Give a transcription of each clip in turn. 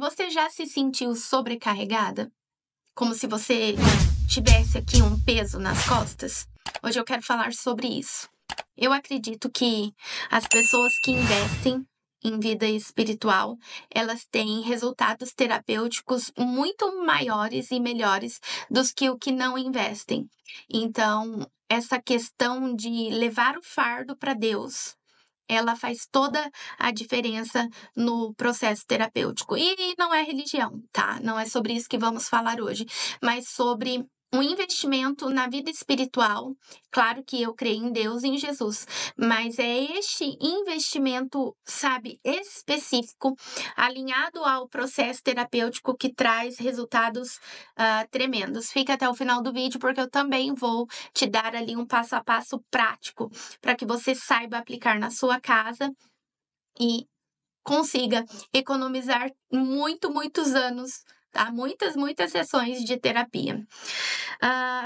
Você já se sentiu sobrecarregada? Como se você tivesse aqui um peso nas costas? Hoje eu quero falar sobre isso. Eu acredito que as pessoas que investem em vida espiritual, elas têm resultados terapêuticos muito maiores e melhores dos que o que não investem. Então, essa questão de levar o fardo para Deus, ela faz toda a diferença no processo terapêutico. E não é religião, tá? Não é sobre isso que vamos falar hoje, mas sobre um investimento na vida espiritual. Claro que eu creio em Deus e em Jesus, mas é este investimento, sabe, específico, alinhado ao processo terapêutico que traz resultados tremendos. Fica até o final do vídeo, porque eu também vou te dar ali um passo a passo prático para que você saiba aplicar na sua casa e consiga economizar muitos anos, tá? Muitas sessões de terapia.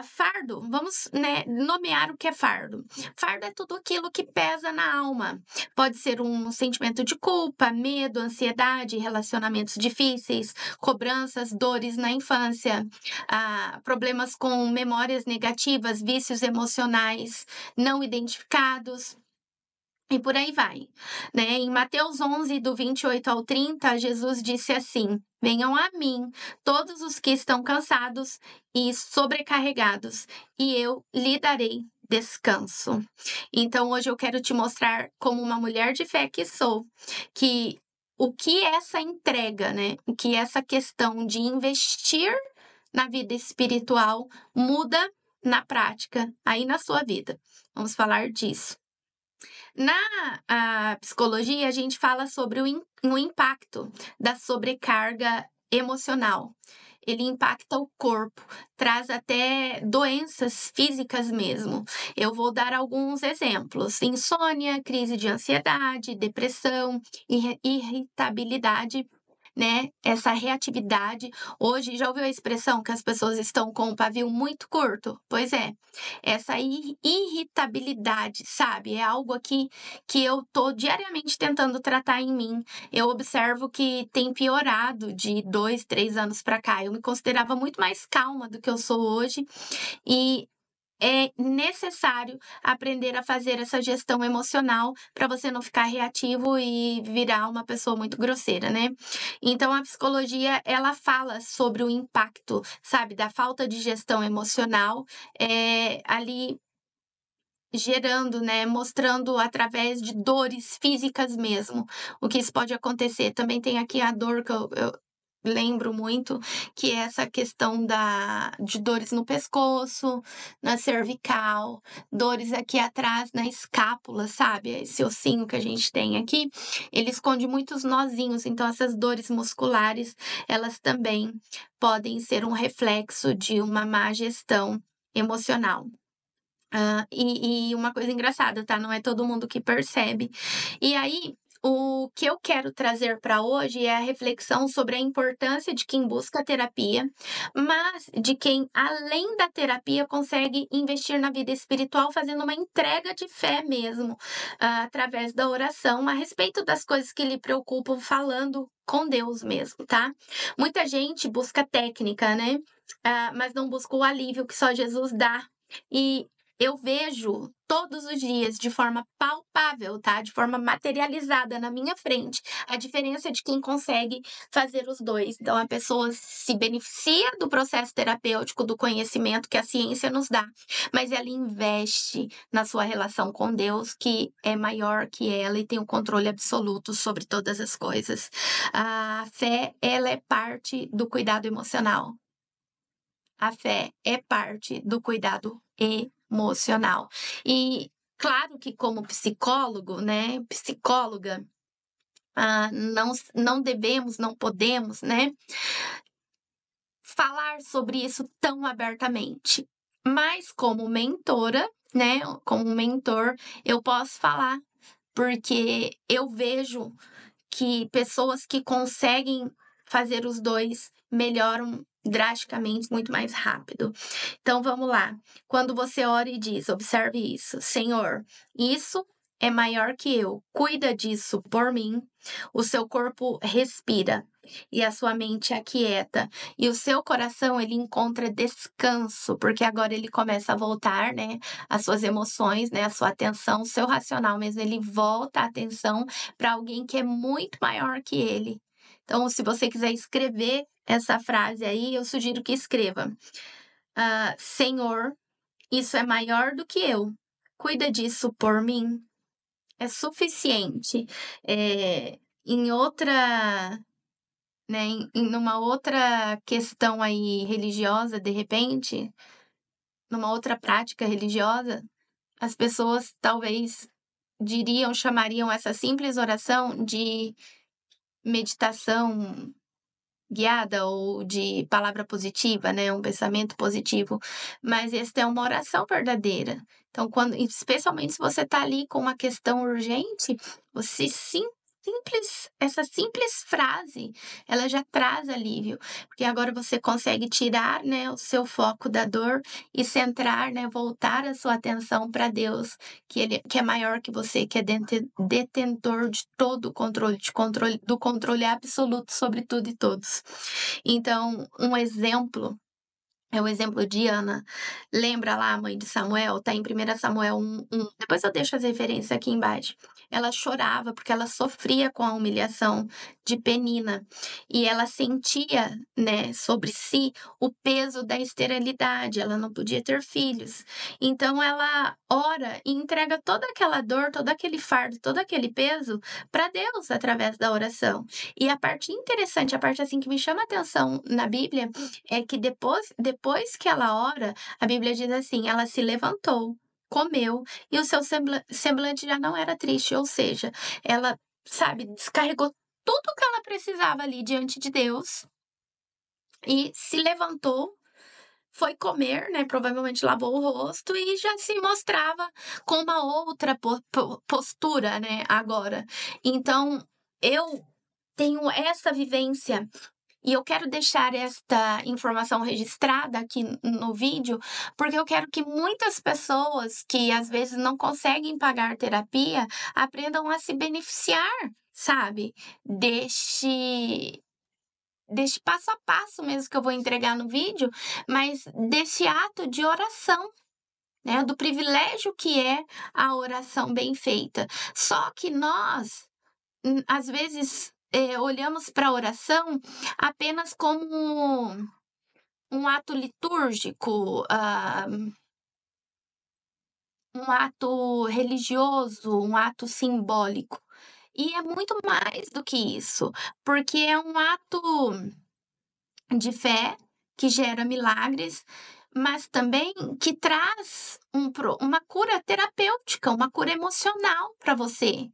Fardo, vamos, né, nomear o que é fardo. Fardo é tudo aquilo que pesa na alma. Pode ser um sentimento de culpa, medo, ansiedade, relacionamentos difíceis, cobranças, dores na infância, problemas com memórias negativas, vícios emocionais não identificados. E por aí vai, né? Em Mateus 11, do 28 ao 30, Jesus disse assim: Venham a mim, todos os que estão cansados e sobrecarregados, e eu lhe darei descanso. Então, hoje eu quero te mostrar, como uma mulher de fé que sou, que o que essa entrega, né? O que essa questão de investir na vida espiritual muda na prática, aí na sua vida. Vamos falar disso. Na psicologia, a gente fala sobre o impacto da sobrecarga emocional. Ele impacta o corpo, traz até doenças físicas mesmo. Eu vou dar alguns exemplos: insônia, crise de ansiedade, depressão, irritabilidade, né? Essa reatividade. Hoje, já ouviu a expressão que as pessoas estão com o pavio muito curto? Pois é, essa irritabilidade, sabe? É algo aqui que eu tô diariamente tentando tratar em mim. Eu observo que tem piorado de 2, 3 anos para cá. Eu me considerava muito mais calma do que eu sou hoje e é necessário aprender a fazer essa gestão emocional para você não ficar reativo e virar uma pessoa muito grosseira, né? Então, a psicologia, ela fala sobre o impacto, sabe, da falta de gestão emocional, ali gerando, né, mostrando através de dores físicas mesmo, o que isso pode acontecer. Também tem aqui a dor que eu lembro muito, que é essa questão de dores no pescoço, na cervical, dores aqui atrás na escápula, sabe? Esse ossinho que a gente tem aqui, ele esconde muitos nozinhos, então essas dores musculares, elas também podem ser um reflexo de uma má gestão emocional. E uma coisa engraçada, tá? Não é todo mundo que percebe. E aí, o que eu quero trazer para hoje é a reflexão sobre a importância de quem busca terapia, mas de quem, além da terapia, consegue investir na vida espiritual, fazendo uma entrega de fé mesmo, através da oração, a respeito das coisas que lhe preocupam, falando com Deus mesmo, tá? Muita gente busca técnica, né? Mas não busca o alívio que só Jesus dá. E eu vejo todos os dias, de forma palpável, tá? De forma materializada na minha frente, a diferença de quem consegue fazer os dois. Então, a pessoa se beneficia do processo terapêutico, do conhecimento que a ciência nos dá, mas ela investe na sua relação com Deus, que é maior que ela e tem o controle absoluto sobre todas as coisas. A fé, ela é parte do cuidado emocional. A fé é parte do cuidado emocional. E claro que, como psicólogo, né, psicóloga, não devemos, não podemos, né, falar sobre isso tão abertamente. Mas como mentora, né, como mentor, eu posso falar, porque eu vejo que pessoas que conseguem fazer os dois melhoram drasticamente, muito mais rápido. Então vamos lá. Quando você ora e diz, observe isso: Senhor, isso é maior que eu. Cuida disso por mim. O seu corpo respira e a sua mente aquieta. E o seu coração, ele encontra descanso, porque agora ele começa a voltar, né, as suas emoções, né, a sua atenção, o seu racional mesmo, ele volta a atenção para alguém que é muito maior que ele. Então, se você quiser escrever essa frase aí, eu sugiro que escreva: Senhor, isso é maior do que eu. Cuida disso por mim. É suficiente. Em outra, né, numa outra questão aí religiosa, de repente, numa outra prática religiosa, as pessoas talvez chamariam essa simples oração de meditação guiada ou de palavra positiva, né, um pensamento positivo, mas esta é uma oração verdadeira. Então, especialmente se você está ali com uma questão urgente, você essa simples frase, ela já traz alívio, porque agora você consegue tirar, né, o seu foco da dor e centrar, né, voltar a sua atenção para Deus, que é maior que você, que é detentor de todo o controle, do controle absoluto sobre tudo e todos. Então, um exemplo é o exemplo de Ana. Lembra lá a mãe de Samuel? Tá em 1 Samuel 1:1. Depois eu deixo as referências aqui embaixo. Ela chorava porque ela sofria com a humilhação de Penina. E ela sentia, né, sobre si o peso da esterilidade. Ela não podia ter filhos. Então ela ora e entrega toda aquela dor, todo aquele fardo, todo aquele peso para Deus através da oração. E a parte interessante, a parte assim que me chama a atenção na Bíblia, é que depois que ela ora, a Bíblia diz assim: ela se levantou, comeu, e o seu semblante já não era triste, ou seja, ela, sabe, descarregou tudo que ela precisava ali diante de Deus e se levantou, foi comer, né? Provavelmente lavou o rosto e já se mostrava com uma outra postura, né? Agora. Então, eu tenho essa vivência e eu quero deixar esta informação registrada aqui no vídeo, porque eu quero que muitas pessoas que às vezes não conseguem pagar terapia aprendam a se beneficiar, sabe? Deste passo a passo mesmo que eu vou entregar no vídeo, mas desse ato de oração, né? Do privilégio que é a oração bem feita. Só que nós às vezes, olhamos para a oração apenas como um ato litúrgico, um ato religioso, um ato simbólico. E é muito mais do que isso, porque é um ato de fé que gera milagres, mas também que traz uma cura terapêutica, uma cura emocional para você.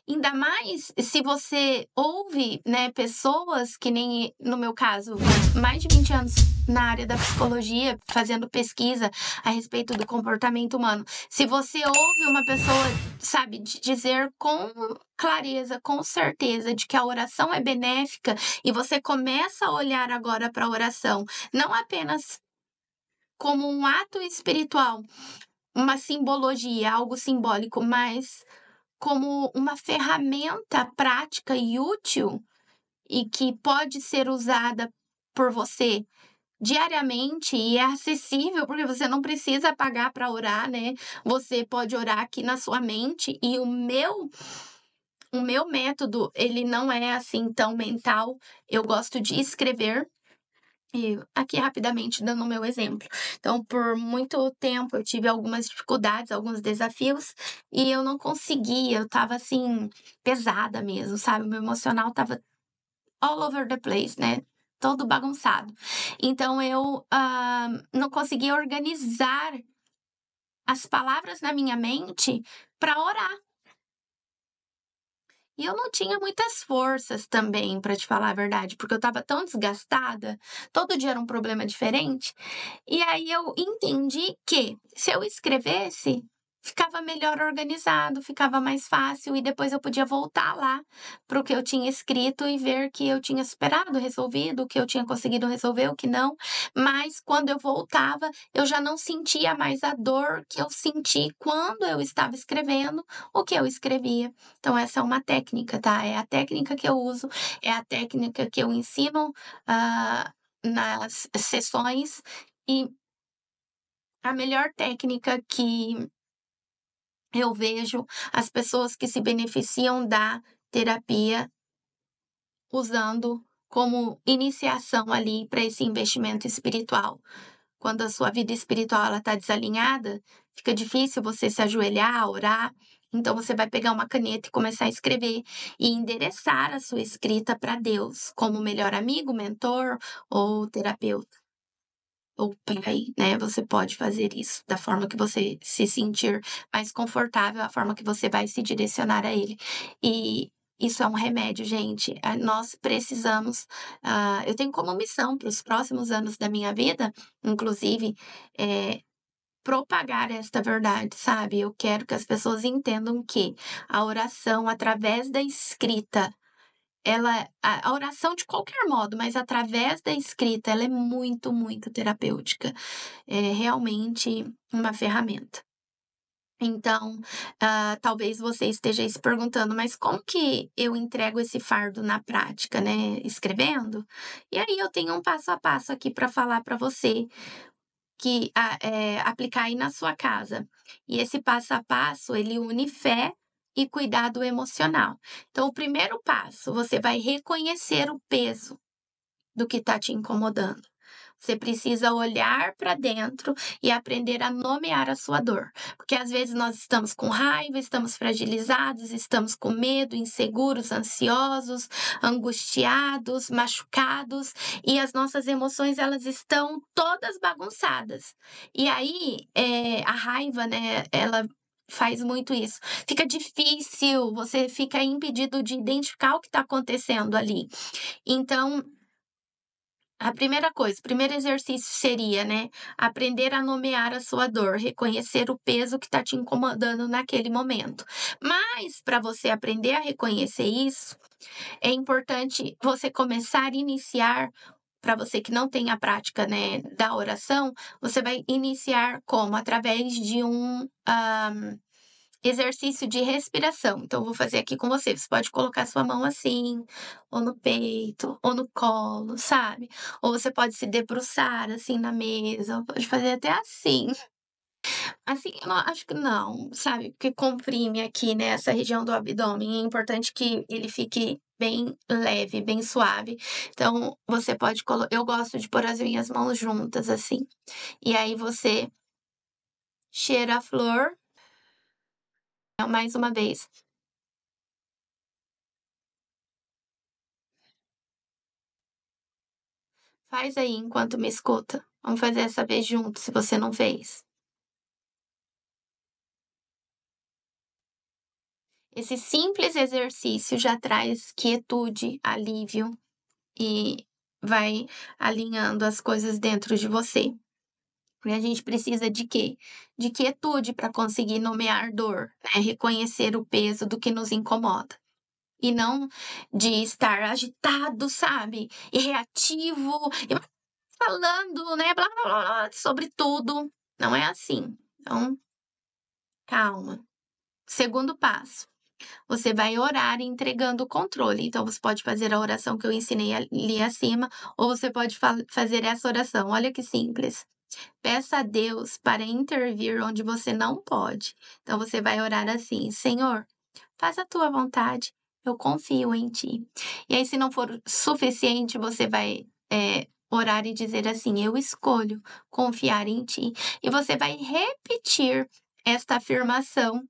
Ainda mais se você ouve, né, pessoas que nem no meu caso, mais de 20 anos na área da psicologia, fazendo pesquisa a respeito do comportamento humano. Se você ouve uma pessoa, sabe, dizer com clareza, com certeza, de que a oração é benéfica, e você começa a olhar agora para a oração, não apenas como um ato espiritual, uma simbologia, algo simbólico, mas como uma ferramenta prática e útil e que pode ser usada por você diariamente e é acessível, porque você não precisa pagar para orar, né? Você pode orar aqui na sua mente e o meu método, ele não é assim tão mental. Eu gosto de escrever. E aqui rapidamente dando o meu exemplo. Então, por muito tempo eu tive algumas dificuldades, alguns desafios, e eu não conseguia, eu estava assim, pesada mesmo, sabe? O meu emocional estava all over the place, né? Todo bagunçado. Então eu não conseguia organizar as palavras na minha mente para orar. E eu não tinha muitas forças também, para te falar a verdade, porque eu estava tão desgastada, todo dia era um problema diferente. E aí eu entendi que se eu escrevesse, ficava melhor organizado, ficava mais fácil e depois eu podia voltar lá para o que eu tinha escrito e ver que eu tinha superado, resolvido, o que eu tinha conseguido resolver, o que não. Mas quando eu voltava, eu já não sentia mais a dor que eu senti quando eu estava escrevendo o que eu escrevia. Então essa é uma técnica, tá? É a técnica que eu uso, é a técnica que eu ensino, nas sessões e a melhor técnica que eu vejo as pessoas que se beneficiam da terapia usando como iniciação ali para esse investimento espiritual. Quando a sua vida espiritual ela está desalinhada, fica difícil você se ajoelhar, orar. Então você vai pegar uma caneta e começar a escrever e endereçar a sua escrita para Deus, como melhor amigo, mentor ou terapeuta ou pai, né? Você pode fazer isso da forma que você se sentir mais confortável, a forma que você vai se direcionar a ele. E isso é um remédio, gente. Nós precisamos. Eu tenho como missão para os próximos anos da minha vida, inclusive, eh, propagar esta verdade, sabe? Eu quero que as pessoas entendam que a oração através da escrita a oração de qualquer modo, mas através da escrita, ela é muito, muito terapêutica. É realmente uma ferramenta. Então, talvez você esteja aí se perguntando: "Mas como que eu entrego esse fardo na prática, né, escrevendo?". E aí eu tenho um passo a passo aqui para falar para você que aplicar aí na sua casa. E esse passo a passo, ele une fé e cuidado emocional. Então, o primeiro passo, você vai reconhecer o peso do que está te incomodando. Você precisa olhar para dentro e aprender a nomear a sua dor. Porque às vezes nós estamos com raiva, estamos fragilizados, estamos com medo, inseguros, ansiosos, angustiados, machucados, e as nossas emoções elas estão todas bagunçadas. E aí, a raiva, né, ela faz muito isso. Fica difícil, você fica impedido de identificar o que está acontecendo ali. Então, a primeira coisa, o primeiro exercício seria, né, aprender a nomear a sua dor, reconhecer o peso que está te incomodando naquele momento. Mas, para você aprender a reconhecer isso, é importante você começar a iniciar, para você que não tem a prática, né, da oração, você vai iniciar como? Através de um exercício de respiração. Então, eu vou fazer aqui com você. Você pode colocar sua mão assim, ou no peito, ou no colo, sabe? Ou você pode se debruçar assim na mesa, ou pode fazer até assim. Assim, eu não acho que não, sabe? Porque comprime aqui, né, essa região do abdômen. É importante que ele fique bem leve, bem suave. Então, você pode colocar. Eu gosto de pôr as minhas mãos juntas, assim. E aí você cheira a flor, mais uma vez. Faz aí enquanto me escuta. Vamos fazer essa vez junto, se você não fez. Esse simples exercício já traz quietude, alívio e vai alinhando as coisas dentro de você. E a gente precisa de quê? De quietude para conseguir nomear dor, né? Reconhecer o peso do que nos incomoda. E não de estar agitado, sabe? E reativo, e falando, né? Blá, blá, blá, blá, sobre tudo. Não é assim. Então, calma. Segundo passo, você vai orar entregando o controle. Então, você pode fazer a oração que eu ensinei ali acima, ou você pode fazer essa oração. Olha que simples. Peça a Deus para intervir onde você não pode. Então, você vai orar assim: Senhor, faz a tua vontade, eu confio em ti. E aí, se não for suficiente, você vai orar e dizer assim: Eu escolho confiar em ti. E você vai repetir esta afirmação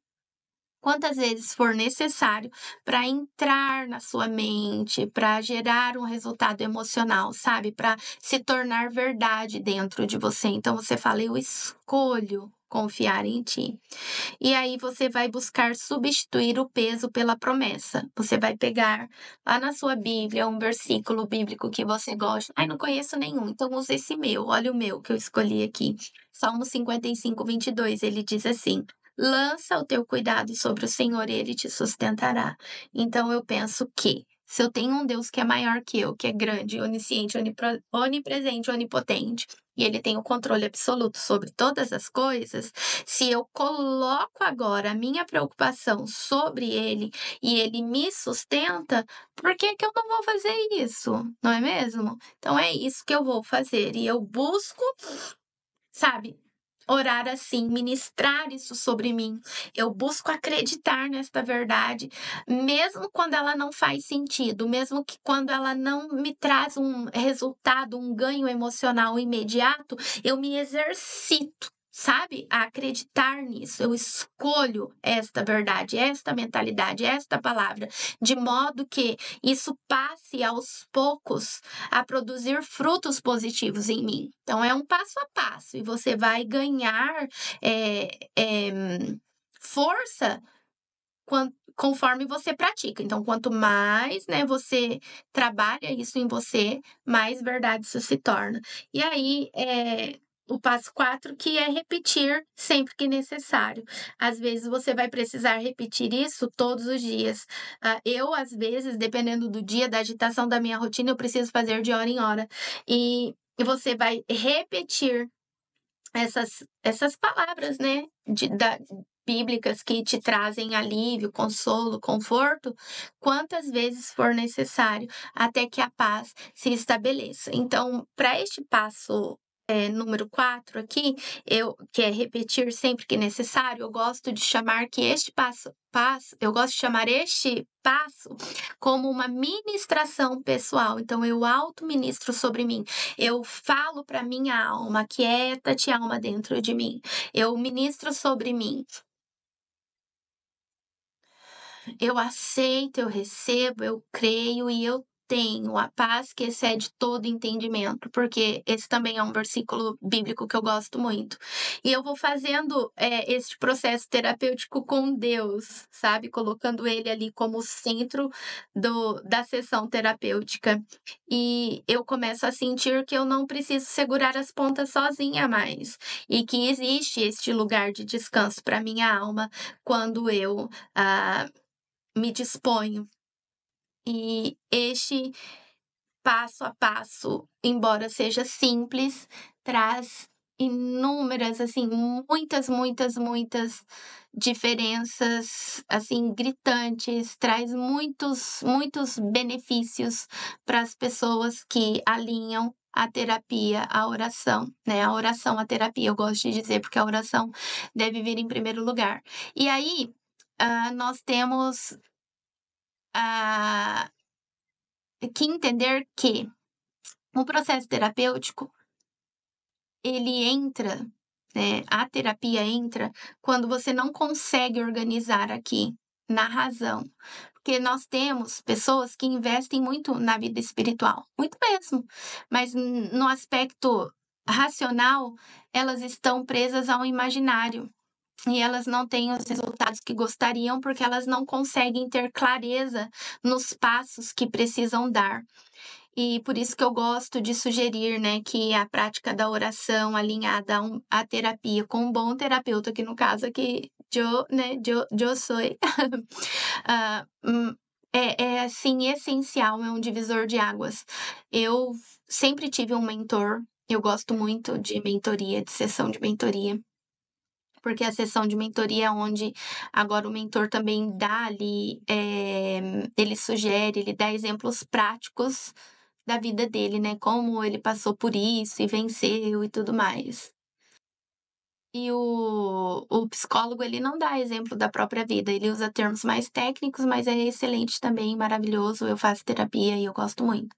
quantas vezes for necessário para entrar na sua mente, para gerar um resultado emocional, sabe? Para se tornar verdade dentro de você. Então você fala: Eu escolho confiar em ti. E aí você vai buscar substituir o peso pela promessa. Você vai pegar lá na sua Bíblia um versículo bíblico que você gosta. Ai, não conheço nenhum, então usa esse meu. Olha o meu que eu escolhi aqui. Salmo 55, 22. Ele diz assim: lança o teu cuidado sobre o Senhor e Ele te sustentará. Então eu penso que se eu tenho um Deus que é maior que eu, que é grande, onisciente, onipresente, onipotente, e Ele tem o controle absoluto sobre todas as coisas, se eu coloco agora a minha preocupação sobre Ele e Ele me sustenta, por que que eu não vou fazer isso? Não é mesmo? Então é isso que eu vou fazer. E eu busco, sabe, orar assim, ministrar isso sobre mim. Eu busco acreditar nesta verdade, mesmo quando ela não faz sentido, mesmo que quando ela não me traz um resultado, um ganho emocional imediato, eu me exercito. Sabe, a acreditar nisso, eu escolho esta verdade, esta mentalidade, esta palavra, de modo que isso passe aos poucos a produzir frutos positivos em mim. Então, é um passo a passo e você vai ganhar força conforme você pratica. Então, quanto mais, né, você trabalha isso em você, mais verdade isso se torna. E aí, o passo 4, que é repetir sempre que necessário. Às vezes você vai precisar repetir isso todos os dias. Eu, às vezes, dependendo do dia, da agitação da minha rotina, eu preciso fazer de hora em hora. E você vai repetir essas palavras, né, bíblicas que te trazem alívio, consolo, conforto, quantas vezes for necessário, até que a paz se estabeleça. Então, para este passo, número 4 aqui, que é repetir sempre que necessário, eu gosto de chamar este passo como uma ministração pessoal. Então, eu auto-ministro sobre mim. Eu falo para minha alma, quieta-te, alma dentro de mim. Eu ministro sobre mim. Eu aceito, eu recebo, eu creio e eu tenho a paz que excede todo entendimento, porque esse também é um versículo bíblico que eu gosto muito. E eu vou fazendo este processo terapêutico com Deus, sabe? Colocando ele ali como centro da sessão terapêutica. E eu começo a sentir que eu não preciso segurar as pontas sozinha mais. E que existe este lugar de descanso para minha alma quando eu me disponho. E este passo a passo, embora seja simples, traz inúmeras, assim, muitas diferenças, assim, gritantes, traz muitos benefícios para as pessoas que alinham a terapia à oração, né? A oração à terapia, eu gosto de dizer, porque a oração deve vir em primeiro lugar. E aí, nós temos ah, que entender que o processo terapêutico, ele entra, né, a terapia entra quando você não consegue organizar aqui na razão. Porque nós temos pessoas que investem muito na vida espiritual, muito mesmo, mas no aspecto racional, elas estão presas ao imaginário. E elas não têm os resultados que gostariam, porque elas não conseguem ter clareza nos passos que precisam dar. E por isso que eu gosto de sugerir, né, que a prática da oração alinhada à terapia com um bom terapeuta, que no caso aqui, eu sou, ah, assim, essencial, é um divisor de águas. Eu sempre tive um mentor, eu gosto muito de mentoria, de sessão de mentoria. Porque a sessão de mentoria é onde agora o mentor também dá ali, ele sugere, ele dá exemplos práticos da vida dele, né, como ele passou por isso e venceu e tudo mais. E o psicólogo, ele não dá exemplo da própria vida, ele usa termos mais técnicos, mas é excelente também, maravilhoso, eu faço terapia e eu gosto muito.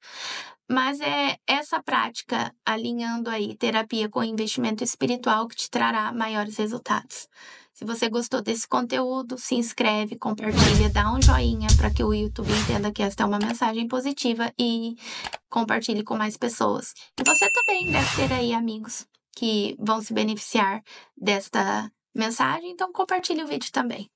Mas é essa prática, alinhando aí terapia com investimento espiritual, que te trará maiores resultados. Se você gostou desse conteúdo, se inscreve, compartilha, dá um joinha para que o YouTube entenda que esta é uma mensagem positiva e compartilhe com mais pessoas. E você também deve ter aí amigos que vão se beneficiar desta mensagem, então compartilhe o vídeo também.